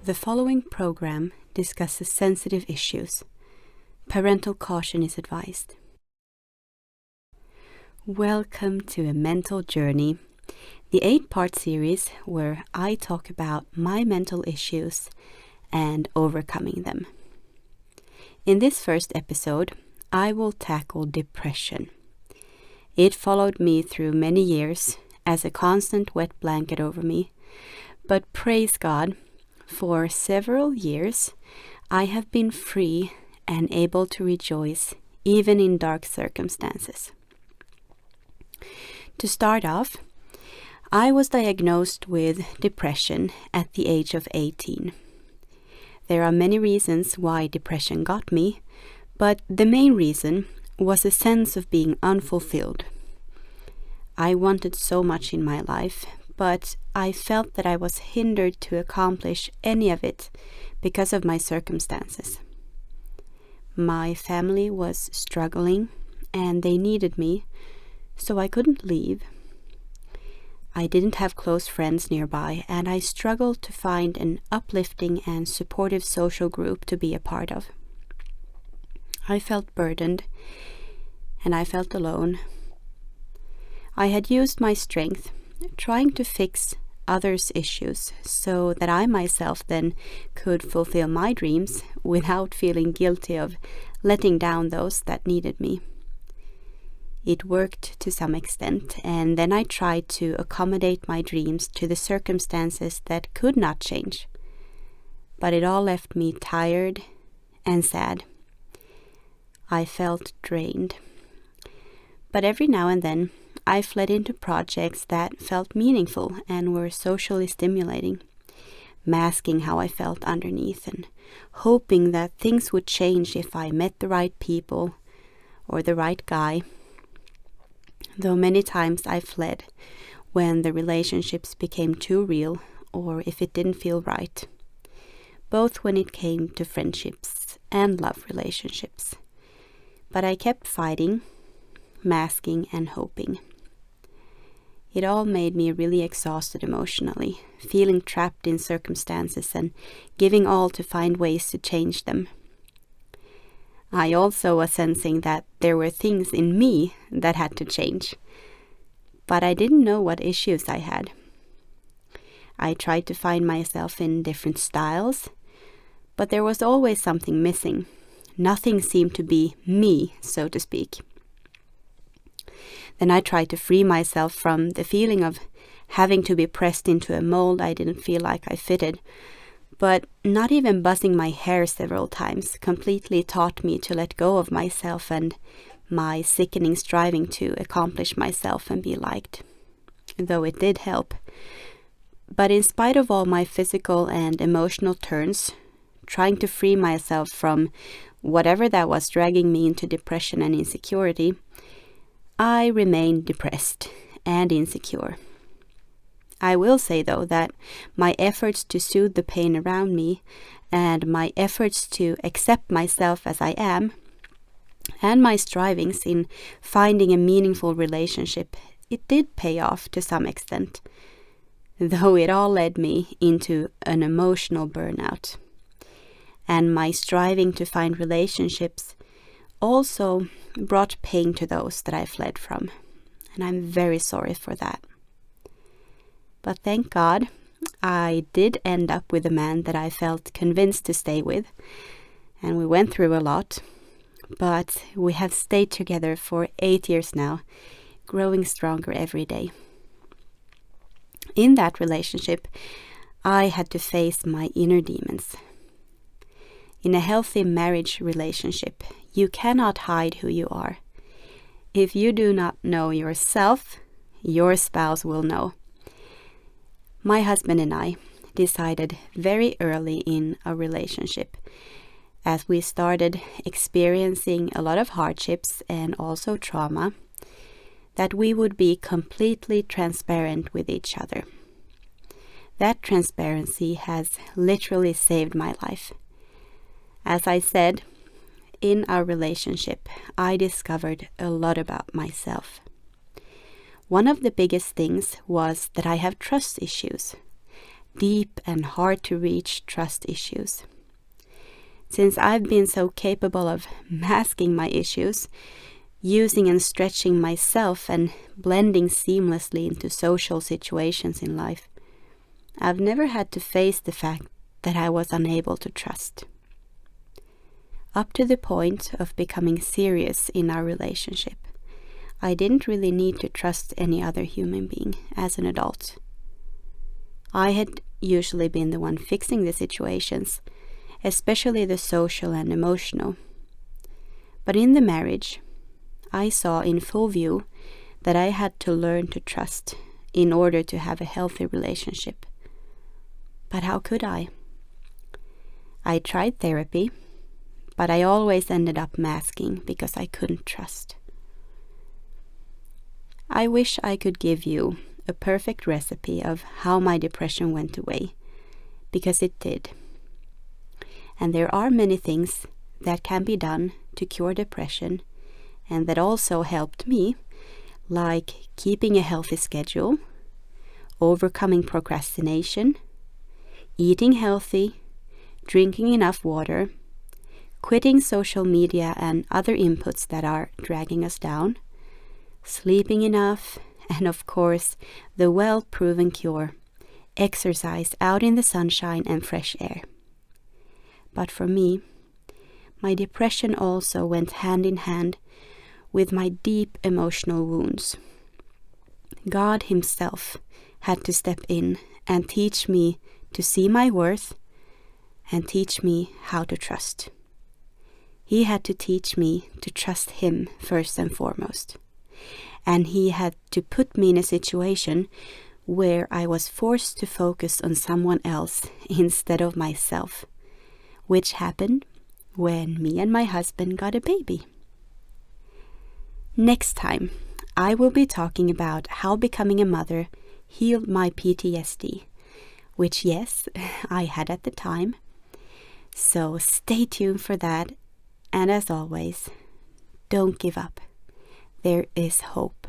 The following program discusses sensitive issues. Parental caution is advised. Welcome to A Mental Journey, the 8-part series where I talk about my mental issues and overcoming them. In this first episode, I will tackle depression. It followed me through many years as a constant wet blanket over me, but praise God, for several years, I have been free and able to rejoice even in dark circumstances. To start off, I was diagnosed with depression at the age of 18. There are many reasons why depression got me, but the main reason was a sense of being unfulfilled. I wanted so much in my life, but I felt that I was hindered to accomplish any of it because of my circumstances. My family was struggling and they needed me, so I couldn't leave. I didn't have close friends nearby, and I struggled to find an uplifting and supportive social group to be a part of. I felt burdened and I felt alone. I had used my strength trying to fix others' issues so that I myself then could fulfill my dreams without feeling guilty of letting down those that needed me. It worked to some extent, and then I tried to accommodate my dreams to the circumstances that could not change. But it all left me tired and sad. I felt drained. But every now and then, I fled into projects that felt meaningful and were socially stimulating, masking how I felt underneath and hoping that things would change if I met the right people or the right guy. Though many times I fled when the relationships became too real or if it didn't feel right, both when it came to friendships and love relationships. But I kept fighting, masking and hoping. It all made me really exhausted emotionally, feeling trapped in circumstances and giving all to find ways to change them. I also was sensing that there were things in me that had to change, but I didn't know what issues I had. I tried to find myself in different styles, but there was always something missing. Nothing seemed to be me, so to speak. Then I tried to free myself from the feeling of having to be pressed into a mold I didn't feel like I fitted. But not even buzzing my hair several times completely taught me to let go of myself and my sickening striving to accomplish myself and be liked. Though it did help. But in spite of all my physical and emotional turns, trying to free myself from whatever that was dragging me into depression and insecurity, I remained depressed and insecure. I will say, though, that my efforts to soothe the pain around me and my efforts to accept myself as I am and my strivings in finding a meaningful relationship, it did pay off to some extent, though it all led me into an emotional burnout. And my striving to find relationships also brought pain to those that I fled from, and I'm very sorry for that. But thank God, I did end up with a man that I felt convinced to stay with, and we went through a lot, but we have stayed together for 8 years now, growing stronger every day. In that relationship, I had to face my inner demons. In a healthy marriage relationship, you cannot hide who you are. If you do not know yourself, your spouse will know. My husband and I decided very early in our relationship, as we started experiencing a lot of hardships and also trauma, that we would be completely transparent with each other. That transparency has literally saved my life. As I said, in our relationship, I discovered a lot about myself. One of the biggest things was that I have trust issues, deep and hard to reach trust issues. Since I've been so capable of masking my issues, using and stretching myself and blending seamlessly into social situations in life, I've never had to face the fact that I was unable to trust. Up to the point of becoming serious in our relationship, I didn't really need to trust any other human being as an adult. I had usually been the one fixing the situations, especially the social and emotional. But in the marriage, I saw in full view that I had to learn to trust in order to have a healthy relationship. But how could I? I tried therapy, but I always ended up masking because I couldn't trust. I wish I could give you a perfect recipe of how my depression went away, because it did. And there are many things that can be done to cure depression and that also helped me, like keeping a healthy schedule, overcoming procrastination, eating healthy, drinking enough water, quitting social media and other inputs that are dragging us down, sleeping enough, and of course, the well-proven cure, exercise out in the sunshine and fresh air. But for me, my depression also went hand in hand with my deep emotional wounds. God Himself had to step in and teach me to see my worth and teach me how to trust. He had to teach me to trust Him first and foremost. And He had to put me in a situation where I was forced to focus on someone else instead of myself, which happened when me and my husband got a baby. Next time, I will be talking about how becoming a mother healed my PTSD, which, yes, I had at the time. So stay tuned for that. And as always, don't give up. There is hope.